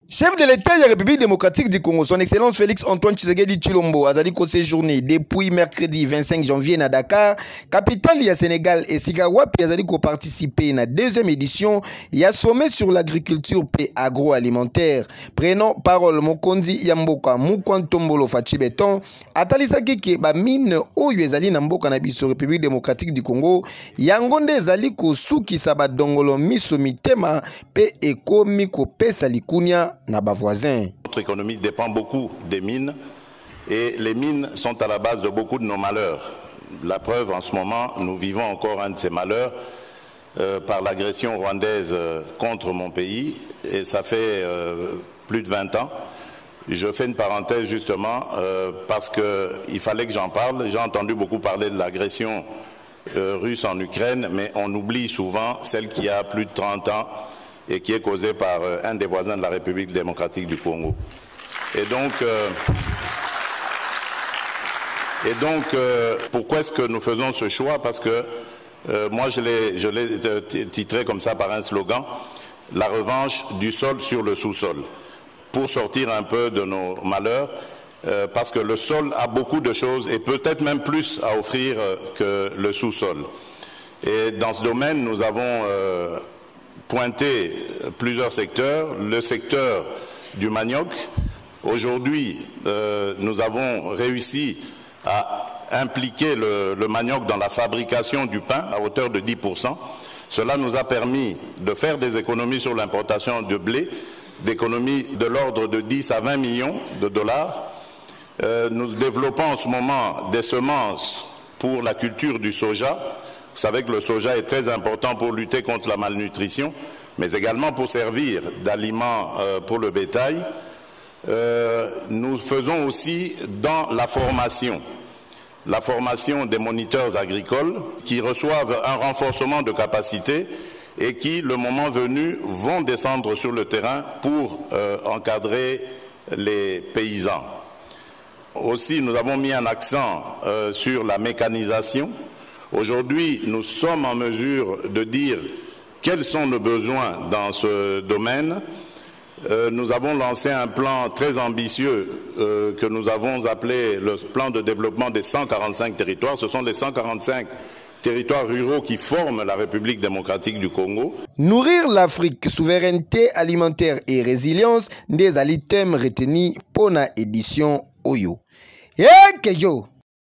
Chef de l'État de la République démocratique du Congo, son Excellence Félix Antoine Tshisekedi Tshilombo, a dit que séjourné depuis mercredi 25 janvier à Dakar, capitale du Sénégal et Sikawapi, a dit qu'on participer à la deuxième édition et a sommet sur l'agriculture et agroalimentaire. Prenons parole Mokondi Yamboka Mukwantombolo Fachibeton, atalisaki ke ba mine oyo ezali na mboka na biso République démocratique du Congo, yangonde ezali ko suki saba dongolo miso mitema pe ekomi ko pesa likunya. Notre économie dépend beaucoup des mines et les mines sont à la base de beaucoup de nos malheurs. La preuve, en ce moment, nous vivons encore un de ces malheurs par l'agression rwandaise contre mon pays et ça fait plus de 20 ans. Je fais une parenthèse justement parce qu'il fallait que j'en parle. J'ai entendu beaucoup parler de l'agression russe en Ukraine, mais on oublie souvent celle qui a plus de 30 ans et qui est causée par un des voisins de la République démocratique du Congo. Et donc, pourquoi est-ce que nous faisons ce choix? Parce que moi, je l'ai titré comme ça par un slogan, la revanche du sol sur le sous-sol, pour sortir un peu de nos malheurs, parce que le sol a beaucoup de choses et peut-être même plus à offrir que le sous-sol. Et dans ce domaine, nous avons pointé plusieurs secteurs. Le secteur du manioc. Aujourd'hui, nous avons réussi à impliquer le manioc dans la fabrication du pain à hauteur de 10%. Cela nous a permis de faire des économies sur l'importation de blé, d'économies de l'ordre de 10 à 20 millions de dollars. Nous développons en ce moment des semences pour la culture du soja. Vous savez que le soja est très important pour lutter contre la malnutrition, mais également pour servir d'aliment pour le bétail. Nous faisons aussi dans la formation des moniteurs agricoles qui reçoivent un renforcement de capacité et qui, le moment venu, vont descendre sur le terrain pour encadrer les paysans. Aussi, nous avons mis un accent sur la mécanisation. Aujourd'hui, nous sommes en mesure de dire quels sont nos besoins dans ce domaine. Nous avons lancé un plan très ambitieux que nous avons appelé le plan de développement des 145 territoires. Ce sont les 145 territoires ruraux qui forment la République démocratique du Congo. Nourrir l'Afrique, souveraineté alimentaire et résilience, des thèmes retenus pour la édition Oyo. Kejo!